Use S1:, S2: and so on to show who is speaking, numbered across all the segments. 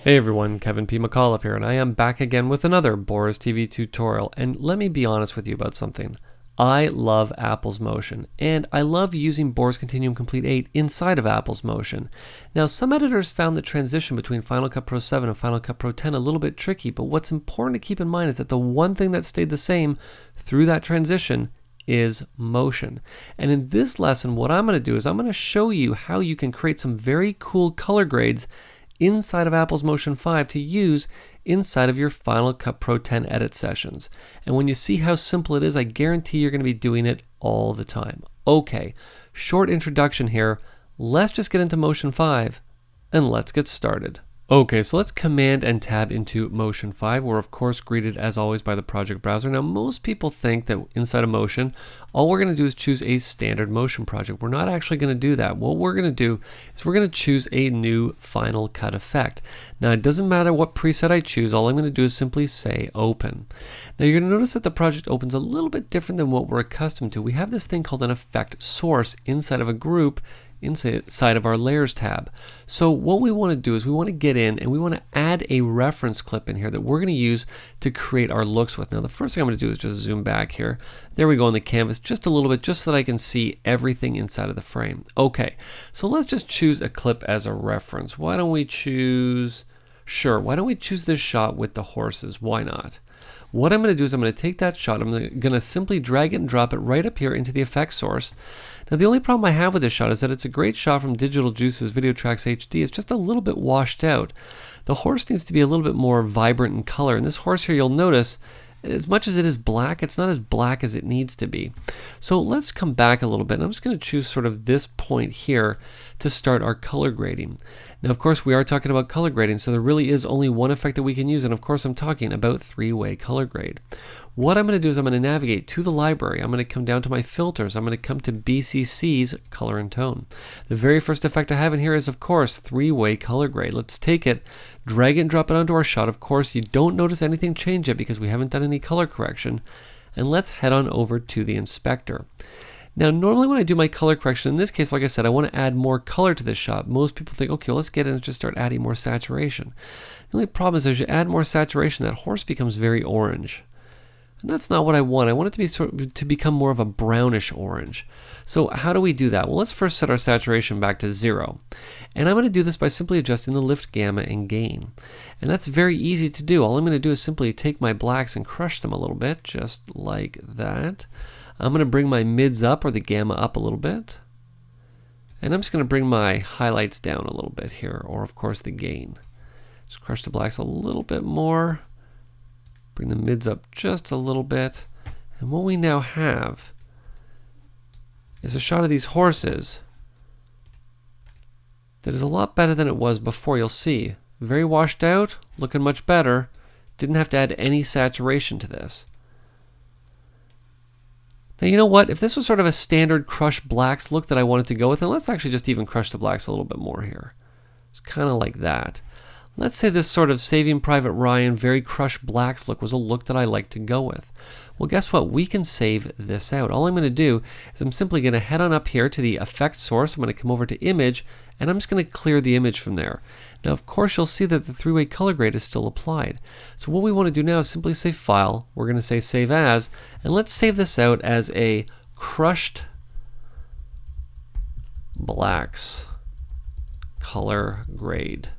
S1: Hey everyone, Kevin P. McAuliffe here, and I am back again with another Boris TV tutorial. And let me be honest with you about something. I love Apple's Motion, and I love using Boris Continuum Complete 8 inside of Apple's Motion. Now, some editors found the transition between Final Cut Pro 7 and Final Cut Pro 10 a little bit tricky, but what's important to keep in mind is that the one thing that stayed the same through that transition is motion. And in this lesson, what I'm going to do is I'm going to show you how you can create some very cool color grades inside of Apple's Motion 5 to use inside of your Final Cut Pro 10 edit sessions. And when you see how simple it is, I guarantee you're going to be doing it all the time. Okay, short introduction here. Let's just get into Motion 5 and let's get started. Okay, so let's Command and Tab into Motion 5. We're of course greeted as always by the project browser. Now most people think that inside of Motion, all we're going to do is choose a standard Motion project. We're not actually going to do that. What we're going to do is we're going to choose a new Final Cut effect. Now it doesn't matter what preset I choose, all I'm going to do is simply say Open. Now you're going to notice that the project opens a little bit different than what we're accustomed to. We have this thing called an effect source inside of a group inside of our layers tab. So what we want to do is we want to get in and we want to add a reference clip in here that we're going to use to create our looks with. Now the first thing I'm going to do is just zoom back here. There we go on the canvas just a little bit, just so that I can see everything inside of the frame. Okay, so let's just choose a clip as a reference. Why don't we choose, why don't we choose this shot with the horses? Why not? What I'm going to do is I'm going to take that shot, I'm going to simply drag it and drop it right up here into the effect source. Now the only problem I have with this shot is that it's a great shot from Digital Juice's Video Tracks HD. It's just a little bit washed out. The horse needs to be a little bit more vibrant in color, and this horse here, you'll notice, as much as it is black, it's not as black as it needs to be. So let's come back a little bit, and I'm just going to choose sort of this point here to start our color grading. Now of course we are talking about color grading, so there really is only one effect that we can use, and of course I'm talking about three-way color grade. What I'm going to do is I'm going to navigate to the library. I'm going to come down to my filters. I'm going to come to BCC's color and tone. The very first effect I have in here is of course three-way color grade. Let's take it, drag it and drop it onto our shot. Of course you don't notice anything change yet because we haven't done any color correction. And let's head on over to the inspector. Now normally when I do my color correction, in this case, like I said, I want to add more color to this shot. Most people think, okay, well, let's get in and just start adding more saturation. The only problem is as you add more saturation, that horse becomes very orange. And that's not what I want. I want it to be to become more of a brownish orange. So how do we do that? Well, let's first set our saturation back to 0. And I'm going to do this by simply adjusting the lift, gamma, and gain. And that's very easy to do. All I'm going to do is simply take my blacks and crush them a little bit, just like that. I'm going to bring my mids up, or the gamma, up a little bit. And I'm just going to bring my highlights down a little bit here, or of course the gain. Just crush the blacks a little bit more. Bring the mids up just a little bit. And what we now have is a shot of these horses that is a lot better than it was before. You'll see. Very washed out, looking much better. Didn't have to add any saturation to this. Now you know what? If this was sort of a standard crushed blacks look that I wanted to go with, then let's actually just even crush the blacks a little bit more here. It's kind of like that. Let's say this sort of Saving Private Ryan, very crushed blacks look was a look that I like to go with. Well, guess what? We can save this out. All I'm going to do is I'm simply going to head on up here to the effect source. I'm going to come over to image, and I'm just going to clear the image from there. Now, of course, you'll see that the three-way color grade is still applied. So what we want to do now is simply say File. We're going to say Save As, and let's save this out as a crushed blacks color grade.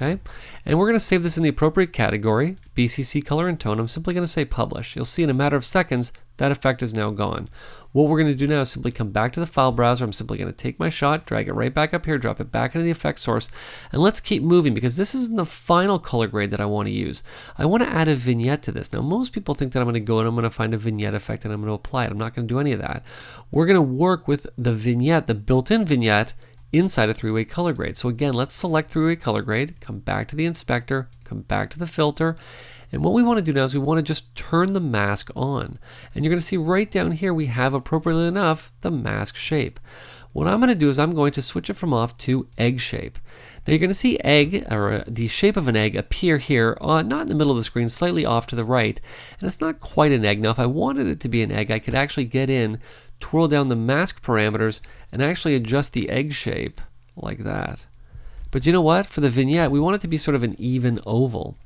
S1: Okay, and we're going to save this in the appropriate category, BCC color and tone. I'm simply going to say publish. You'll see in a matter of seconds that effect is now gone. What we're going to do now is simply come back to the file browser. I'm simply going to take my shot, drag it right back up here, drop it back into the effect source, and let's keep moving because this isn't the final color grade that I want to use. I want to add a vignette to this. Now most people think that I'm going to go and I'm going to find a vignette effect and I'm going to apply it. I'm not going to do any of that. We're going to work with the vignette, the built-in vignette, inside a three-way color grade. So again, let's select three-way color grade, come back to the inspector, come back to the filter, and what we want to do now is we want to just turn the mask on. And you're going to see right down here we have, appropriately enough, the mask shape. What I'm going to do is I'm going to switch it from off to egg shape. Now you're going to see egg, or the shape of an egg, appear here, not in the middle of the screen, slightly off to the right. And it's not quite an egg. Now if I wanted it to be an egg, I could actually get in, twirl down the mask parameters, and actually adjust the egg shape like that. But you know what? For the vignette, we want it to be sort of an even oval.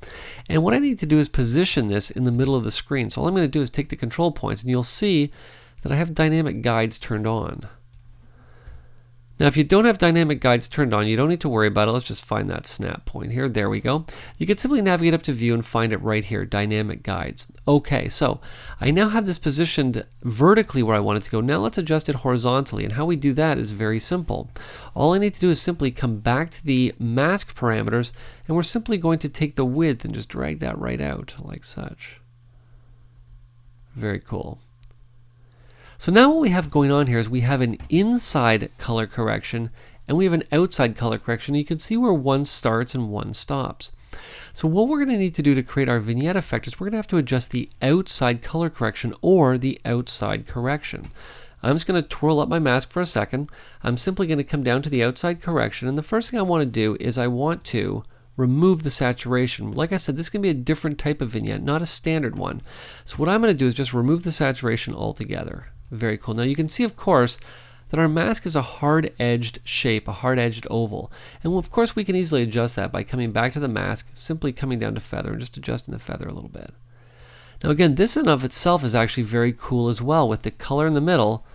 S1: And what I need to do is position this in the middle of the screen. So all I'm going to do is take the control points, and you'll see that I have dynamic guides turned on. Now, if you don't have dynamic guides turned on, you don't need to worry about it. Let's just find that snap point here. There we go. You can simply navigate up to View and find it right here, Dynamic Guides. Okay, so I now have this positioned vertically where I want it to go. Now let's adjust it horizontally, and how we do that is very simple. All I need to do is simply come back to the mask parameters, and we're simply going to take the width and just drag that right out, like such. Very cool. So now what we have going on here is we have an inside color correction and we have an outside color correction. You can see where one starts and one stops. So what we're going to need to do to create our vignette effect is we're going to have to adjust the outside color correction or the outside correction. I'm just going to twirl up my mask for a second. I'm simply going to come down to the outside correction, and the first thing I want to do is I want to remove the saturation. Like I said, this can be a different type of vignette, not a standard one. So what I'm going to do is just remove the saturation altogether. Very cool. Now you can see, of course, that our mask is a hard-edged shape, a hard-edged oval. And of course we can easily adjust that by coming back to the mask, simply coming down to feather and just adjusting the feather a little bit. Now again, this in and of itself is actually very cool as well, with the color in the middle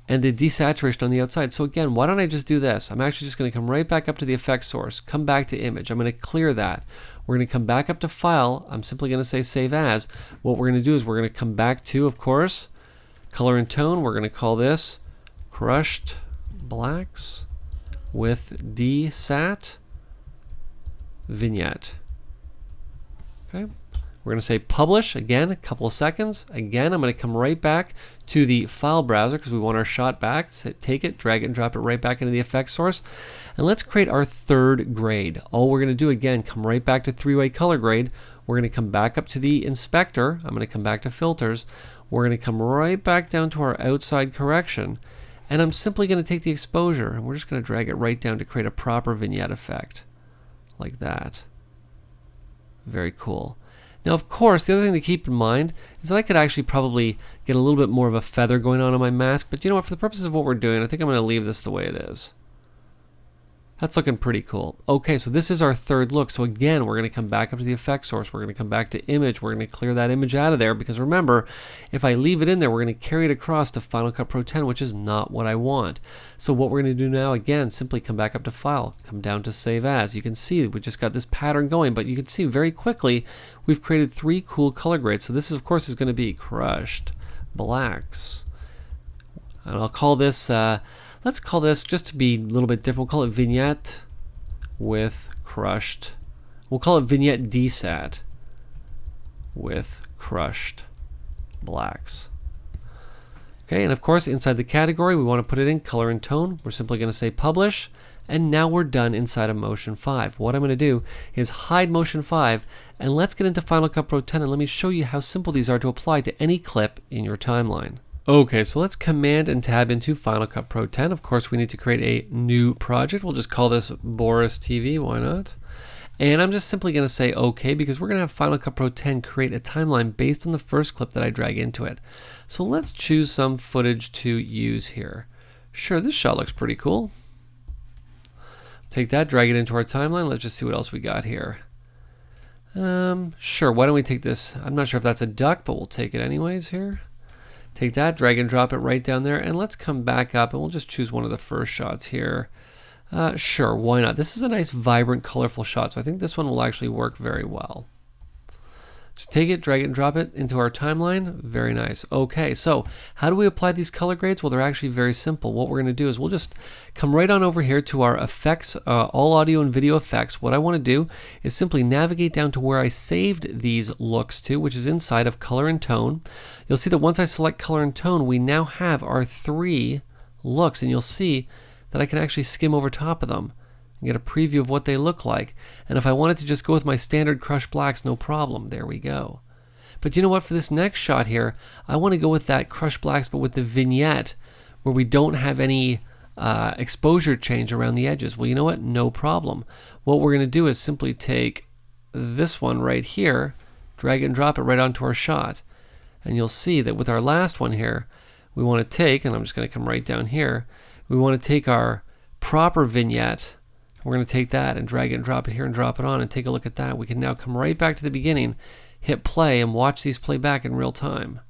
S1: and the desaturation on the outside. So again, why don't I just do this? I'm actually just going to come right back up to the effect source, come back to image. I'm going to clear that. We're going to come back up to file. I'm simply going to say save as. What we're going to do is we're going to come back to, of course, color and tone. We're going to call this crushed blacks with desat vignette. Okay. We're going to say publish again, a couple of seconds. Again, I'm going to come right back to the file browser because we want our shot back. So take it, drag it, and drop it right back into the effects source. And let's create our third grade. All we're going to do again, come right back to three-way color grade. We're going to come back up to the inspector. I'm going to come back to filters. We're going to come right back down to our outside correction. And I'm simply going to take the exposure and we're just going to drag it right down to create a proper vignette effect. Like that. Very cool. Now, of course, the other thing to keep in mind is that I could actually probably get a little bit more of a feather going on my mask, but you know what, for the purposes of what we're doing, I think I'm going to leave this the way it is. That's looking pretty cool. Okay, so this is our third look. So again, we're going to come back up to the effect source. We're going to come back to image. We're going to clear that image out of there because remember, if I leave it in there, we're going to carry it across to Final Cut Pro 10, which is not what I want. So what we're going to do now, again, simply come back up to File, come down to Save As. You can see we just got this pattern going, but you can see very quickly we've created three cool color grades. So this, of course, is going to be crushed blacks. And I'll call this... let's call this, just to be a little bit different, we'll call it vignette with crushed. We'll call it vignette desat with crushed blacks. Okay, and of course inside the category we want to put it in color and tone. We're simply going to say publish, and now we're done inside of Motion 5. What I'm going to do is hide Motion 5, and let's get into Final Cut Pro 10 and let me show you how simple these are to apply to any clip in your timeline. Okay, so let's Command and Tab into Final Cut Pro 10. Of course, we need to create a new project. We'll just call this Boris TV, why not? And I'm just simply going to say OK because we're going to have Final Cut Pro 10 create a timeline based on the first clip that I drag into it. So let's choose some footage to use here. Sure, this shot looks pretty cool. Take that, drag it into our timeline. Let's just see what else we got here. Sure, why don't we take this? I'm not sure if that's a duck, but we'll take it anyways here. Take that, drag and drop it right down there, and let's come back up and we'll just choose one of the first shots here. Sure, why not? This is a nice, vibrant, colorful shot, so I think this one will actually work very well. Just take it, drag it, and drop it into our timeline. Very nice. Okay, so how do we apply these color grades? Well, they're actually very simple. What we're going to do is we'll just come right on over here to our effects, all audio and video effects. What I want to do is simply navigate down to where I saved these looks to, which is inside of color and tone. You'll see that once I select color and tone, we now have our three looks, and you'll see that I can actually skim over top of them and get a preview of what they look like. And if I wanted to just go with my standard crushed blacks, no problem. There we go. But you know what? For this next shot here, I want to go with that crushed blacks, but with the vignette where we don't have any exposure change around the edges. Well, you know what? No problem. What we're going to do is simply take this one right here, drag it and drop it right onto our shot. And you'll see that with our last one here, we want to take, and I'm just going to come right down here, we want to take our proper vignette, We're going to take that and drag it and drop it here and drop it on and take a look at that. We can now come right back to the beginning, hit play, and watch these play back in real time.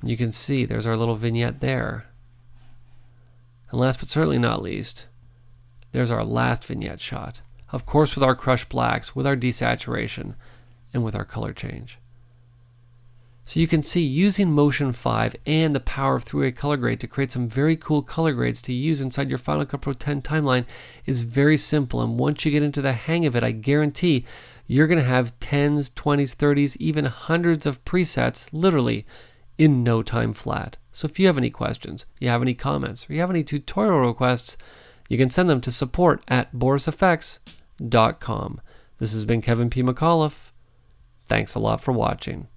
S1: You can see there's our little vignette there. And last but certainly not least, there's our last vignette shot. Of course with our crushed blacks, with our desaturation, and with our color change. So you can see using Motion 5 and the power of three-way color grade to create some very cool color grades to use inside your Final Cut Pro 10 timeline is very simple. And once you get into the hang of it, I guarantee you're going to have 10s, 20s, 30s, even hundreds of presets, literally, in no time flat. So if you have any questions, you have any comments, or you have any tutorial requests, you can send them to support@borisfx.com. This has been Kevin P. McAuliffe. Thanks a lot for watching.